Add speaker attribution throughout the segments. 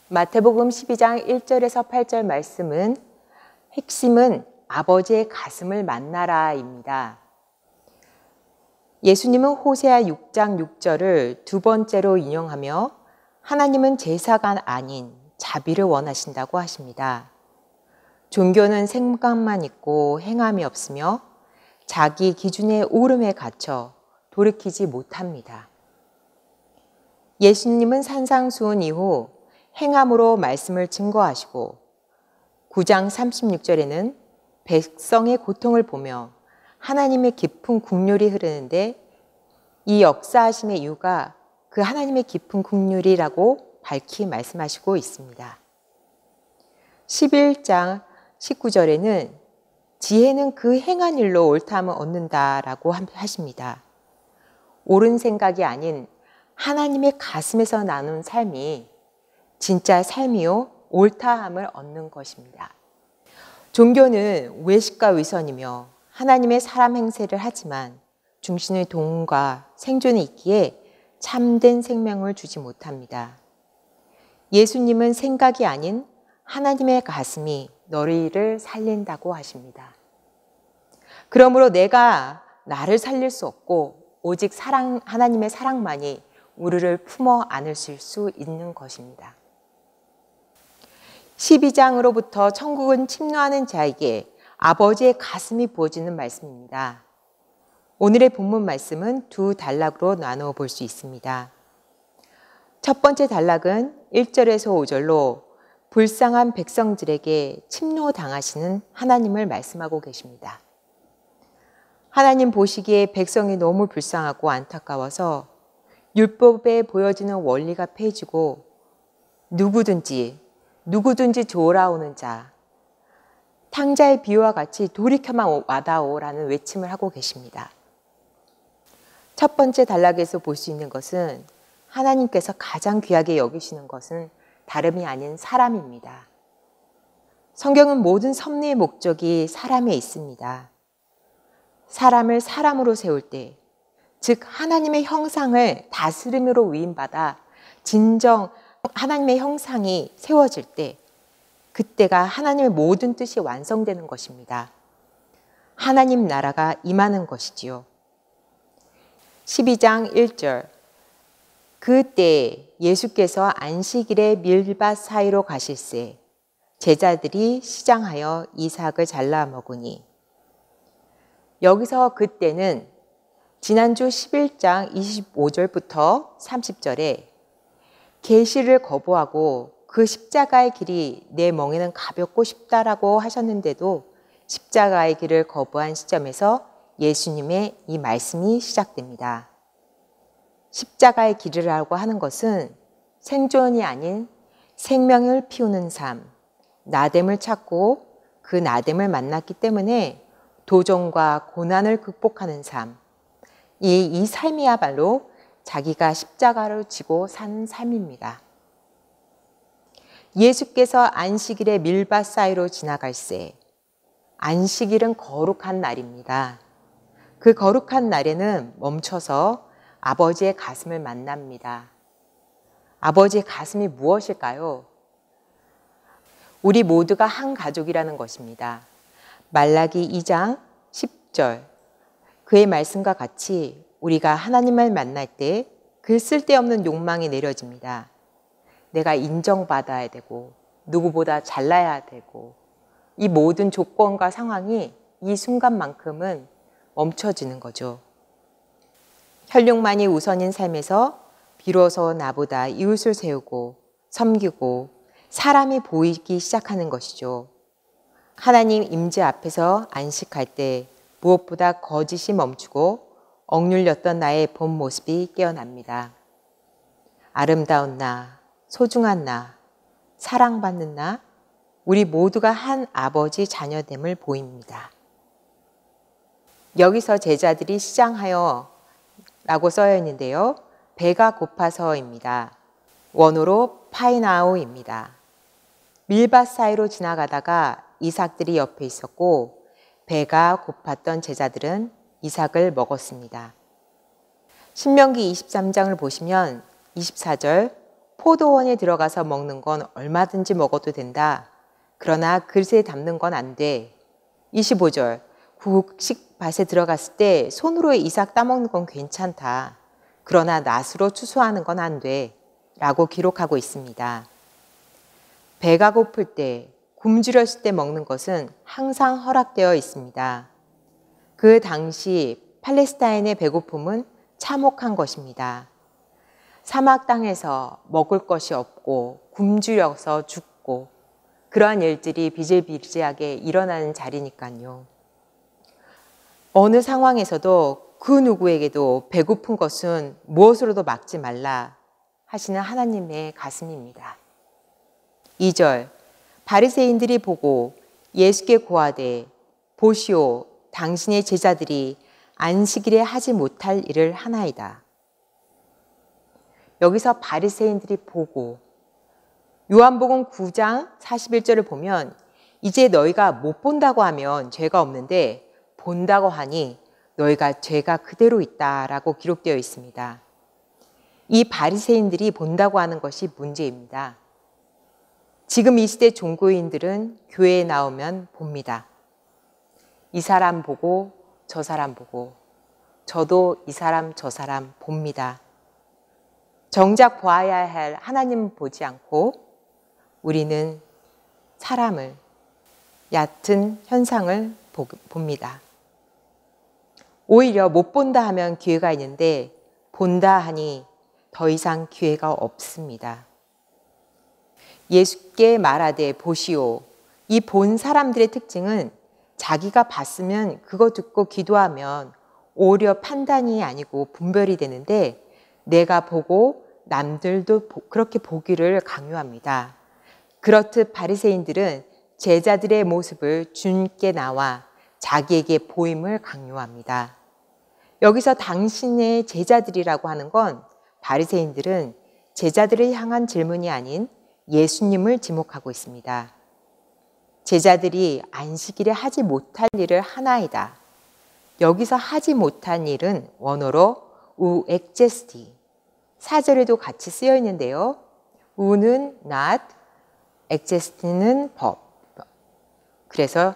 Speaker 1: 마태복음 12장 1절에서 8절 말씀은 핵심은 아버지의 가슴을 만나라입니다. 예수님은 호세아 6장 6절을 두 번째로 인용하며 하나님은 제사가 아닌 자비를 원하신다고 하십니다. 종교는 생각만 있고 행함이 없으며 자기 기준의 오름에 갇혀 돌이키지 못합니다. 예수님은 산상수훈 이후 행함으로 말씀을 증거하시고 9장 36절에는 백성의 고통을 보며 하나님의 깊은 긍휼이 흐르는데 이 역사하심의 이유가 그 하나님의 깊은 긍휼이라고 밝히 말씀하시고 있습니다. 11장 19절에는 지혜는 그 행한 일로 옳다함을 얻는다라고 하십니다. 옳은 생각이 아닌 하나님의 가슴에서 나눈 삶이 진짜 삶이요 옳다함을 얻는 것입니다. 종교는 외식과 위선이며 하나님의 사람 행세를 하지만 중심의 동과 생존이 있기에 참된 생명을 주지 못합니다. 예수님은 생각이 아닌 하나님의 가슴이 너희를 살린다고 하십니다. 그러므로 내가 나를 살릴 수 없고 오직 하나님의 사랑만이 우리를 품어 안을 수 있는 것입니다. 12장으로부터 천국은 침노하는 자에게 아버지의 가슴이 부어지는 말씀입니다. 오늘의 본문 말씀은 두 단락으로 나누어 볼 수 있습니다. 첫 번째 단락은 1절에서 5절로 불쌍한 백성들에게 침노당하시는 하나님을 말씀하고 계십니다. 하나님 보시기에 백성이 너무 불쌍하고 안타까워서 율법에 보여지는 원리가 폐해지고 누구든지 돌아오는 자, 탕자의 비유와 같이 돌이켜만 와다오라는 외침을 하고 계십니다. 첫 번째 단락에서 볼 수 있는 것은 하나님께서 가장 귀하게 여기시는 것은 다름이 아닌 사람입니다. 성경은 모든 섭리의 목적이 사람에 있습니다. 사람을 사람으로 세울 때, 즉 하나님의 형상을 다스림으로 위임받아 진정 하나님의 형상이 세워질 때 그때가 하나님의 모든 뜻이 완성되는 것입니다. 하나님 나라가 임하는 것이지요. 12장 1절 그때 예수께서 안식일에 밀밭 사이로 가실새 제자들이 시장하여 이삭을 잘라 먹으니 여기서 그때는 지난주 11장 25절부터 30절에 계시를 거부하고 그 십자가의 길이 내 멍에는 가볍고 쉽다라고 하셨는데도 십자가의 길을 거부한 시점에서 예수님의 이 말씀이 시작됩니다. 십자가의 길이라고 하는 것은 생존이 아닌 생명을 피우는 삶, 나됨을 찾고 그 나됨을 만났기 때문에 도전과 고난을 극복하는 삶, 이 삶이야말로 자기가 십자가를 지고 사는 삶입니다. 예수께서 안식일에 밀밭 사이로 지나갈새 안식일은 거룩한 날입니다. 그 거룩한 날에는 멈춰서 아버지의 가슴을 만납니다. 아버지의 가슴이 무엇일까요? 우리 모두가 한 가족이라는 것입니다. 말라기 2장 10절 그의 말씀과 같이 우리가 하나님을 만날 때 그 쓸데없는 욕망이 내려집니다. 내가 인정받아야 되고 누구보다 잘나야 되고 이 모든 조건과 상황이 이 순간만큼은 멈춰지는 거죠. 혈육만이 우선인 삶에서 비로소 나보다 이웃을 세우고 섬기고 사람이 보이기 시작하는 것이죠. 하나님 임재 앞에서 안식할 때 무엇보다 거짓이 멈추고 억눌렸던 나의 본 모습이 깨어납니다. 아름다운 나, 소중한 나, 사랑받는 나, 우리 모두가 한 아버지 자녀됨을 보입니다. 여기서 제자들이 시장하여 라고 써여 있는데요. 배가 고파서입니다. 원어로 파이나우입니다. 밀밭 사이로 지나가다가 이삭들이 옆에 있었고 배가 고팠던 제자들은 이삭을 먹었습니다. 신명기 23장을 보시면 24절 포도원에 들어가서 먹는 건 얼마든지 먹어도 된다. 그러나 그릇에 담는 건 안 돼. 25절. 곡식밭에 들어갔을 때 손으로 이삭 따먹는 건 괜찮다. 그러나 낫으로 추수하는 건 안 돼. 라고 기록하고 있습니다. 배가 고플 때, 굶주렸을 때 먹는 것은 항상 허락되어 있습니다. 그 당시 팔레스타인의 배고픔은 참혹한 것입니다. 사막 땅에서 먹을 것이 없고 굶주려서 죽고 그러한 일들이 비일비재하게 일어나는 자리니까요. 어느 상황에서도 그 누구에게도 배고픈 것은 무엇으로도 막지 말라 하시는 하나님의 가슴입니다. 2절. 바리새인들이 보고 예수께 고하되 보시오 당신의 제자들이 안식일에 하지 못할 일을 하나이다. 여기서 바리새인들이 보고 요한복음 9장 41절을 보면 이제 너희가 못 본다고 하면 죄가 없는데 본다고 하니 너희가 죄가 그대로 있다라고 기록되어 있습니다. 이 바리새인들이 본다고 하는 것이 문제입니다. 지금 이 시대 종교인들은 교회에 나오면 봅니다. 이 사람 보고 저 사람 보고 저도 이 사람 저 사람 봅니다. 정작 보아야 할 하나님은 보지 않고 우리는 사람을, 얕은 현상을 봅니다. 오히려 못 본다 하면 기회가 있는데 본다 하니 더 이상 기회가 없습니다. 예수께 말하되 보시오. 이 본 사람들의 특징은 자기가 봤으면 그거 듣고 기도하면 오히려 판단이 아니고 분별이 되는데 내가 보고 남들도 그렇게 보기를 강요합니다. 그렇듯 바리새인들은 제자들의 모습을 주님께 나와 자기에게 보임을 강요합니다. 여기서 당신의 제자들이라고 하는 건 바리새인들은 제자들을 향한 질문이 아닌 예수님을 지목하고 있습니다. 제자들이 안식일에 하지 못할 일을 하나이다. 여기서 하지 못한 일은 원어로 우엑제스티, 4절에도 같이 쓰여 있는데요. 우는 not, 엑제스티는 법. 그래서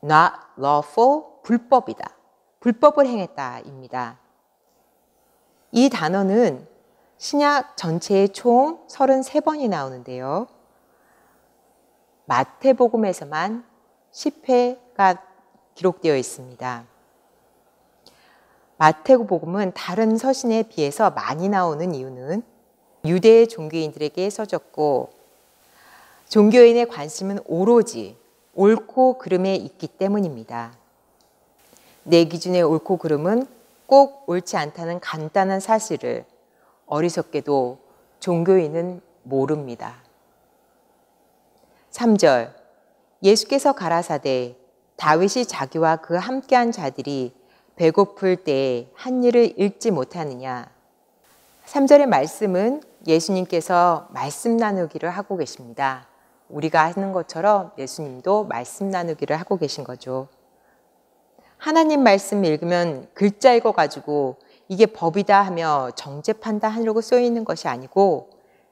Speaker 1: not lawful, 불법이다. 불법을 행했다입니다. 이 단어는 신약 전체에 총 33번이 나오는데요. 마태복음에서만 10회가 기록되어 있습니다. 마태복음은 다른 서신에 비해서 많이 나오는 이유는 유대 종교인들에게 써졌고 종교인의 관심은 오로지 옳고 그름에 있기 때문입니다. 내 기준의 옳고 그름은 꼭 옳지 않다는 간단한 사실을 어리석게도 종교인은 모릅니다. 3절. 예수께서 가라사대 다윗이 자기와 그 함께한 자들이 배고플 때에 한 일을 읽지 못하느냐. 3절의 말씀은 예수님께서 말씀 나누기를 하고 계십니다. 우리가 하는 것처럼 예수님도 말씀 나누기를 하고 계신 거죠. 하나님 말씀 읽으면 글자 읽어가지고 이게 법이다 하며 정죄판다 하려고 써있는 것이 아니고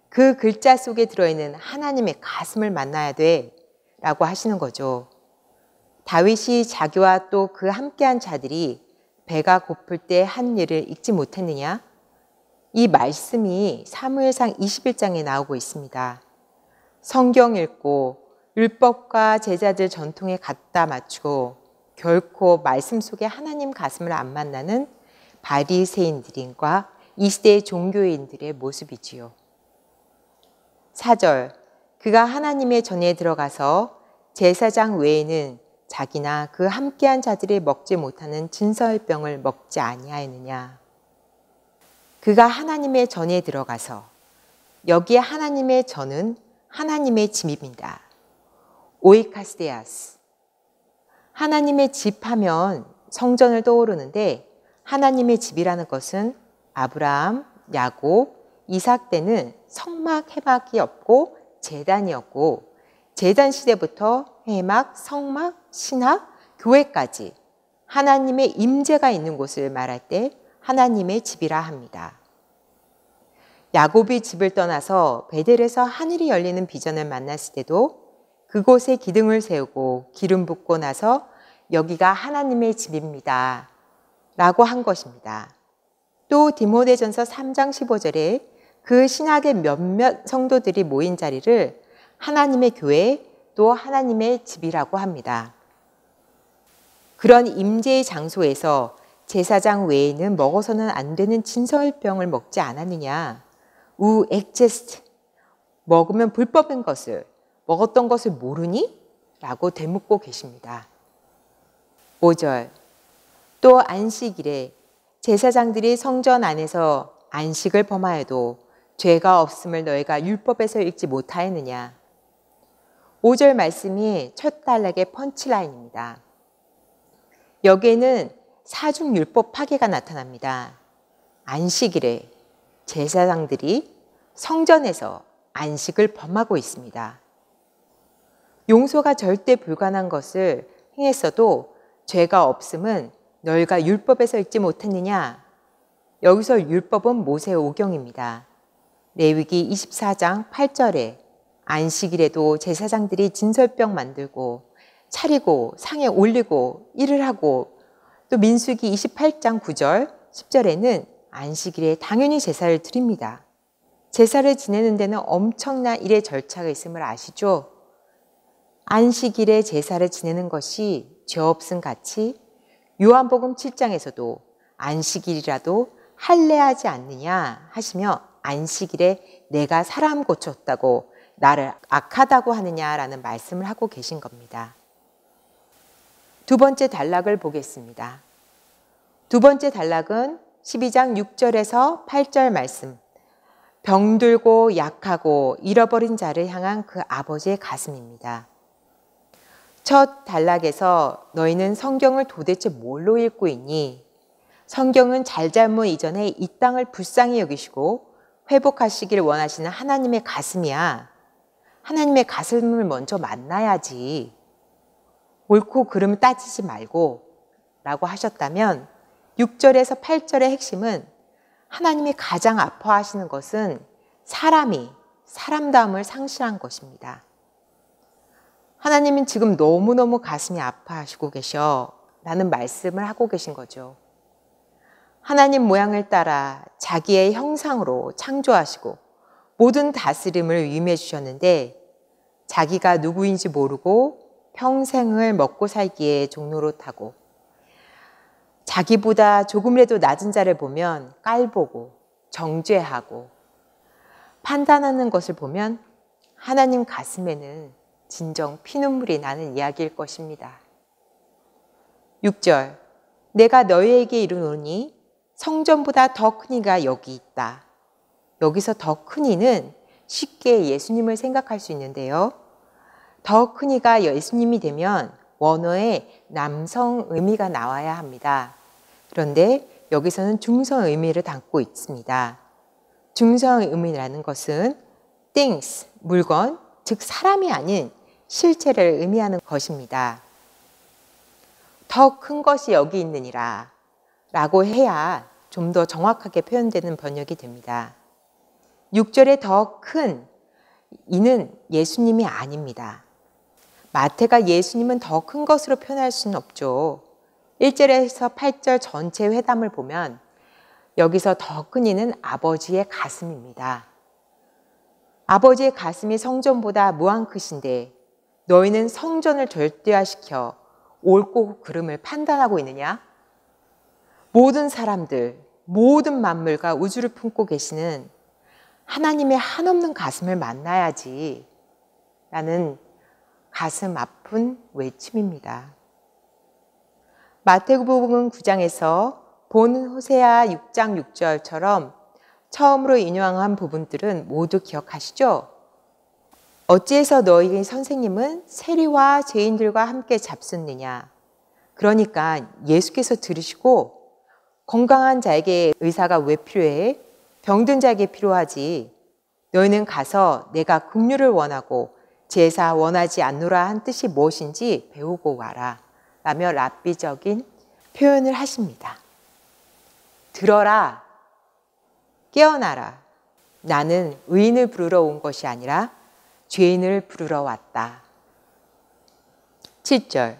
Speaker 1: 그 글자 속에 들어있는 하나님의 가슴을 만나야 돼 라고 하시는 거죠. 다윗이 자기와 또 그 함께한 자들이 배가 고플 때 한 일을 읽지 못했느냐? 이 말씀이 사무엘상 21장에 나오고 있습니다. 성경 읽고 율법과 제자들 전통에 갖다 맞추고 결코 말씀 속에 하나님 가슴을 안 만나는 바리새인들과 이 시대의 종교인들의 모습이지요. 4절. 그가 하나님의 전에 들어가서 제사장 외에는 자기나 그 함께한 자들이 먹지 못하는 진설병을 먹지 아니하였느냐. 그가 하나님의 전에 들어가서, 여기에 하나님의 전은 하나님의 집입니다. 오이카스데아스. 하나님의 집 하면 성전을 떠오르는데 하나님의 집이라는 것은 아브라함, 야곱, 이삭 때는 성막, 해막이 없고 제단이었고 제단 시대부터 해막, 성막, 신학, 교회까지 하나님의 임재가 있는 곳을 말할 때 하나님의 집이라 합니다. 야곱이 집을 떠나서 베델에서 하늘이 열리는 비전을 만났을 때도 그곳에 기둥을 세우고 기름 붓고 나서 여기가 하나님의 집입니다 라고 한 것입니다. 또 디모데전서 3장 15절에 그 신학의 몇몇 성도들이 모인 자리를 하나님의 교회 또 하나님의 집이라고 합니다. 그런 임재의 장소에서 제사장 외에는 먹어서는 안 되는 진설병을 먹지 않았느냐. 우 엑제스트, 먹으면 불법인 것을 먹었던 것을 모르니? 라고 되묻고 계십니다. 5절, 또 안식일에 제사장들이 성전 안에서 안식을 범하여도 죄가 없음을 너희가 율법에서 읽지 못하였느냐. 5절 말씀이 첫 단락의 펀치라인입니다. 여기에는 사중율법 파괴가 나타납니다. 안식일에 제사장들이 성전에서 안식을 범하고 있습니다. 용서가 절대 불가능한 것을 행했어도 죄가 없음은 너희가 율법에서 읽지 못했느냐? 여기서 율법은 모세 오경입니다. 레위기 24장 8절에 안식일에도 제사장들이 진설병 만들고 차리고 상에 올리고 일을 하고, 또 민수기 28장 9절 10절에는 안식일에 당연히 제사를 드립니다. 제사를 지내는 데는 엄청난 일의 절차가 있음을 아시죠? 안식일에 제사를 지내는 것이 죄 없음 같이 요한복음 7장에서도 안식일이라도 할례하지 않느냐 하시며 안식일에 내가 사람 고쳤다고 나를 악하다고 하느냐라는 말씀을 하고 계신 겁니다. 두 번째 단락을 보겠습니다. 두 번째 단락은 12장 6절에서 8절 말씀. 병들고 약하고 잃어버린 자를 향한 그 아버지의 가슴입니다. 첫 단락에서 너희는 성경을 도대체 뭘로 읽고 있니? 성경은 잘잘못 이전에 이 땅을 불쌍히 여기시고 회복하시길 원하시는 하나님의 가슴이야. 하나님의 가슴을 먼저 만나야지. 옳고 그름을 따지지 말고 라고 하셨다면 6절에서 8절의 핵심은 하나님이 가장 아파하시는 것은 사람이 사람다움을 상실한 것입니다. 하나님은 지금 너무너무 가슴이 아파하시고 계셔 라는 말씀을 하고 계신 거죠. 하나님 모양을 따라 자기의 형상으로 창조하시고 모든 다스림을 위임해 주셨는데 자기가 누구인지 모르고 평생을 먹고 살기에 종노릇하고 자기보다 조금이라도 낮은 자를 보면 깔보고 정죄하고 판단하는 것을 보면 하나님 가슴에는 진정 피눈물이 나는 이야기일 것입니다. 6절, 내가 너희에게 이르노니 성전보다 더 큰 이가 여기 있다. 여기서 더 큰 이는 쉽게 예수님을 생각할 수 있는데요. 더 큰 이가 예수님이 되면 원어에 남성 의미가 나와야 합니다. 그런데 여기서는 중성 의미를 담고 있습니다. 중성 의미라는 것은 things, 물건, 즉 사람이 아닌 실체를 의미하는 것입니다. 더 큰 것이 여기 있느니라 라고 해야 좀 더 정확하게 표현되는 번역이 됩니다. 6절에 더 큰 이는 예수님이 아닙니다. 마태가 예수님은 더 큰 것으로 표현할 수는 없죠. 1절에서 8절 전체 회담을 보면 여기서 더 큰 이는 아버지의 가슴입니다. 아버지의 가슴이 성전보다 무한 크신데 너희는 성전을 절대화시켜 옳고 그름을 판단하고 있느냐? 모든 사람들, 모든 만물과 우주를 품고 계시는 하나님의 한없는 가슴을 만나야지 라는 가슴 아픈 외침입니다. 마태복음 9장에서 본 호세아 6장 6절처럼 처음으로 인용한 부분들은 모두 기억하시죠? 어찌해서 너희 선생님은 세리와 죄인들과 함께 잡숫느냐? 그러니까 예수께서 들으시고 건강한 자에게 의사가 왜 필요해? 병든 자에게 필요하지. 너희는 가서 내가 긍휼을 원하고 제사 원하지 않노라 한 뜻이 무엇인지 배우고 와라 라며 랍비적인 표현을 하십니다. 들어라, 깨어나라, 나는 의인을 부르러 온 것이 아니라 죄인을 부르러 왔다. 7절.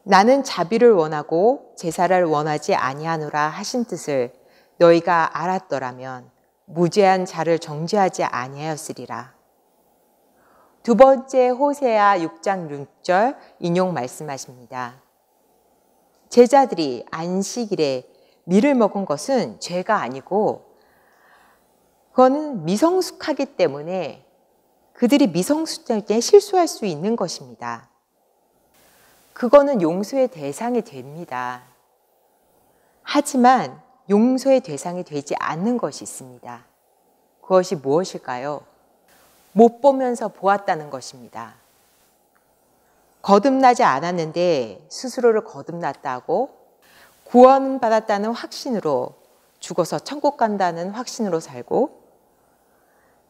Speaker 1: 나는 자비를 원하고 제사를 원하지 아니하노라 하신 뜻을 너희가 알았더라면 무죄한 자를 정죄하지 아니하였으리라. 두 번째 호세아 6장 6절 인용 말씀하십니다. 제자들이 안식일에 밀을 먹은 것은 죄가 아니고 그거는 미성숙하기 때문에 그들이 미성숙할 때 실수할 수 있는 것입니다. 그거는 용서의 대상이 됩니다. 하지만 용서의 대상이 되지 않는 것이 있습니다. 그것이 무엇일까요? 못 보면서 보았다는 것입니다. 거듭나지 않았는데 스스로를 거듭났다고 구원받았다는 확신으로 죽어서 천국 간다는 확신으로 살고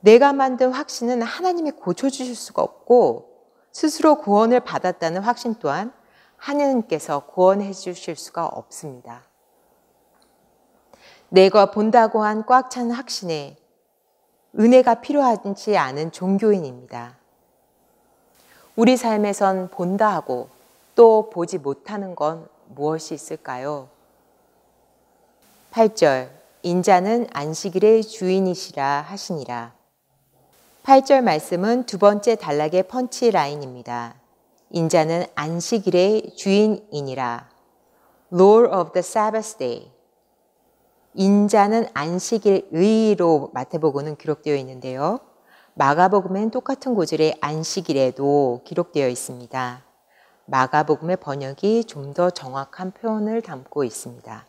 Speaker 1: 내가 만든 확신은 하나님이 고쳐주실 수가 없고 스스로 구원을 받았다는 확신 또한 하나님께서 구원해 주실 수가 없습니다. 내가 본다고 한 꽉 찬 확신에 은혜가 필요하지 않은 종교인입니다. 우리 삶에선 본다 하고 또 보지 못하는 건 무엇이 있을까요? 8절. 인자는 안식일의 주인이시라 하시니라. 8절 말씀은 두 번째 단락의 펀치라인입니다. 인자는 안식일의 주인이니라. Lord of the Sabbath day. 인자는 안식일의로 마태복음은 기록되어 있는데요. 마가복음엔 똑같은 구절의 안식일에도 기록되어 있습니다. 마가복음의 번역이 좀 더 정확한 표현을 담고 있습니다.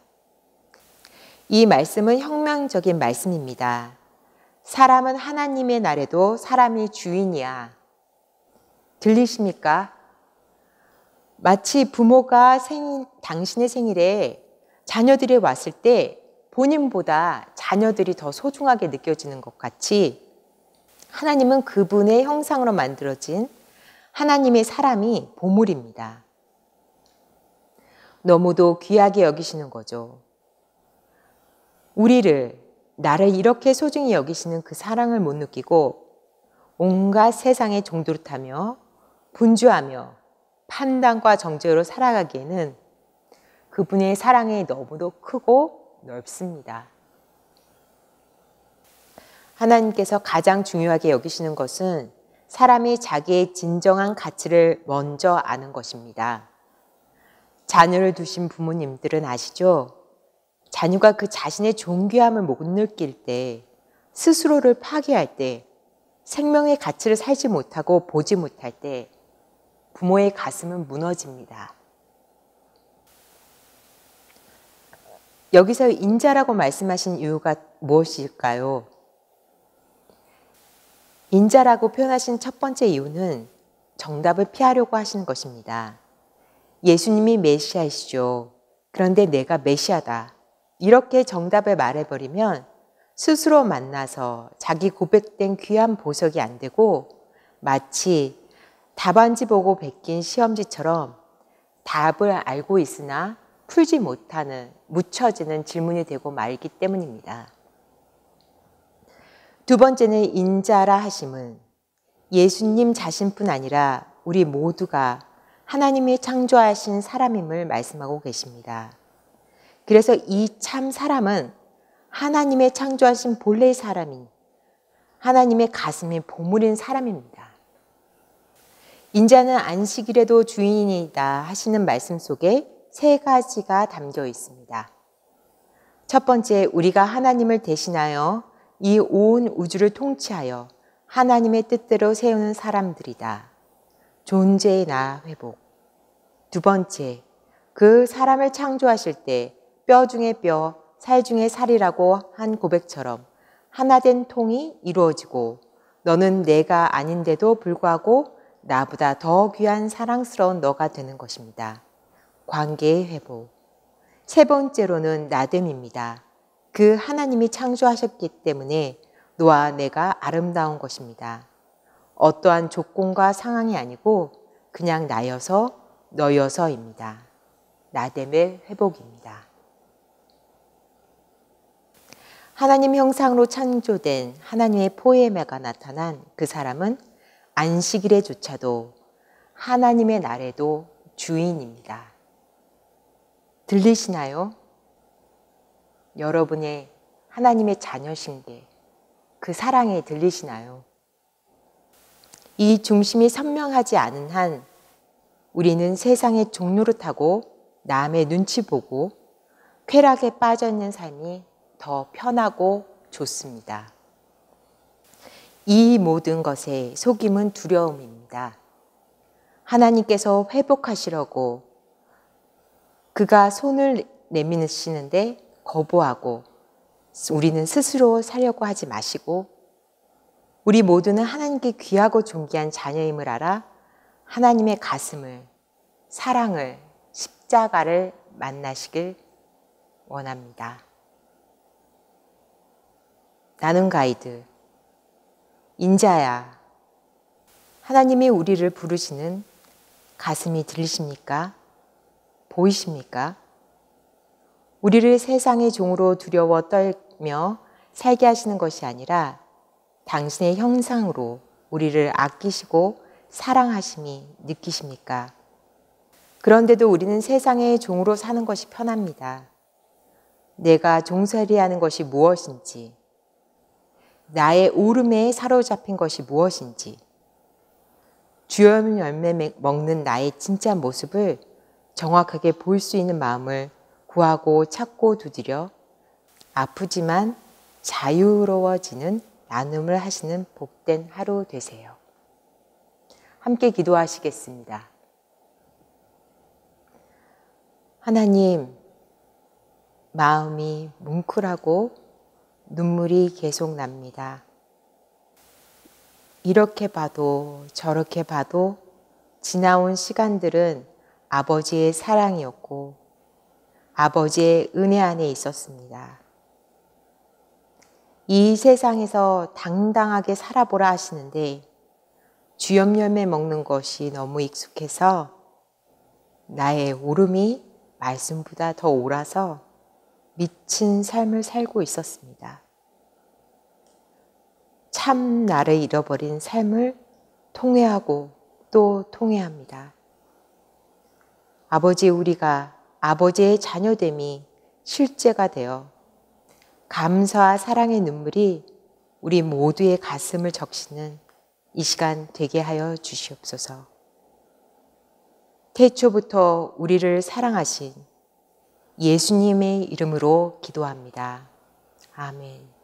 Speaker 1: 이 말씀은 혁명적인 말씀입니다. 사람은 하나님의 날에도 사람이 주인이야. 들리십니까? 마치 부모가 당신의 생일에 자녀들이 왔을 때 본인보다 자녀들이 더 소중하게 느껴지는 것 같이 하나님은 그분의 형상으로 만들어진 하나님의 사람이 보물입니다. 너무도 귀하게 여기시는 거죠. 나를 이렇게 소중히 여기시는 그 사랑을 못 느끼고 온갖 세상의 종도를 타며 분주하며 판단과 정죄로 살아가기에는 그분의 사랑이 너무도 크고 넓습니다. 하나님께서 가장 중요하게 여기시는 것은 사람이 자기의 진정한 가치를 먼저 아는 것입니다. 자녀를 두신 부모님들은 아시죠? 자녀가 그 자신의 존귀함을 못 느낄 때, 스스로를 파괴할 때, 생명의 가치를 살지 못하고 보지 못할 때 부모의 가슴은 무너집니다. 여기서 인자라고 말씀하신 이유가 무엇일까요? 인자라고 표현하신 첫 번째 이유는 정답을 피하려고 하시는 것입니다. 예수님이 메시아이시죠. 그런데 내가 메시아다. 이렇게 정답을 말해버리면 스스로 만나서 자기 고백된 귀한 보석이 안 되고 마치 답안지 보고 베낀 시험지처럼 답을 알고 있으나 풀지 못하는 묻혀지는 질문이 되고 말기 때문입니다. 두 번째는 인자라 하심은 예수님 자신뿐 아니라 우리 모두가 하나님이 창조하신 사람임을 말씀하고 계십니다. 그래서 이 참 사람은 하나님의 창조하신 본래의 사람인 하나님의 가슴이 보물인 사람입니다. 인자는 안식일에도 주인이다 하시는 말씀 속에 세 가지가 담겨 있습니다. 첫 번째, 우리가 하나님을 대신하여 이 온 우주를 통치하여 하나님의 뜻대로 세우는 사람들이다. 존재의 나 회복. 두 번째, 그 사람을 창조하실 때 뼈 중에 뼈, 살 중에 살이라고 한 고백처럼 하나된 통이 이루어지고 너는 내가 아닌데도 불구하고 나보다 더 귀한 사랑스러운 너가 되는 것입니다. 관계의 회복. 세 번째로는 나됨입니다. 그 하나님이 창조하셨기 때문에 너와 내가 아름다운 것입니다. 어떠한 조건과 상황이 아니고 그냥 나여서 너여서입니다. 나됨의 회복입니다. 하나님 형상으로 창조된 하나님의 포에마가 나타난 그 사람은 안식일에조차도 하나님의 날에도 주인입니다. 들리시나요? 여러분의 하나님의 자녀신 게 그 사랑이 들리시나요? 이 중심이 선명하지 않은 한 우리는 세상의 종노릇하고 남의 눈치 보고 쾌락에 빠져 있는 삶이 더 편하고 좋습니다. 이 모든 것의 속임은 두려움입니다. 하나님께서 회복하시려고 그가 손을 내미시는데 거부하고 우리는 스스로 살려고 하지 마시고 우리 모두는 하나님께 귀하고 존귀한 자녀임을 알아 하나님의 가슴을, 사랑을, 십자가를 만나시길 원합니다. 나눔 가이드, 인자야, 하나님이 우리를 부르시는 가슴이 들리십니까? 보이십니까? 우리를 세상의 종으로 두려워 떨며 살게 하시는 것이 아니라 당신의 형상으로 우리를 아끼시고 사랑하심이 느끼십니까? 그런데도 우리는 세상의 종으로 사는 것이 편합니다. 내가 종살이하는 것이 무엇인지, 나의 오름에 사로잡힌 것이 무엇인지, 주염 열매 먹는 나의 진짜 모습을 정확하게 볼 수 있는 마음을 구하고 찾고 두드려 아프지만 자유로워지는 나눔을 하시는 복된 하루 되세요. 함께 기도하시겠습니다. 하나님, 마음이 뭉클하고 눈물이 계속 납니다. 이렇게 봐도 저렇게 봐도 지나온 시간들은 아버지의 사랑이었고 아버지의 은혜 안에 있었습니다. 이 세상에서 당당하게 살아보라 하시는데 주염 열매 먹는 것이 너무 익숙해서 나의 오름이 말씀보다 더 옳아서 미친 삶을 살고 있었습니다. 참 나를 잃어버린 삶을 통회하고 또 통회합니다. 아버지, 우리가 아버지의 자녀됨이 실제가 되어 감사와 사랑의 눈물이 우리 모두의 가슴을 적시는 이 시간 되게 하여 주시옵소서. 태초부터 우리를 사랑하신 예수님의 이름으로 기도합니다. 아멘.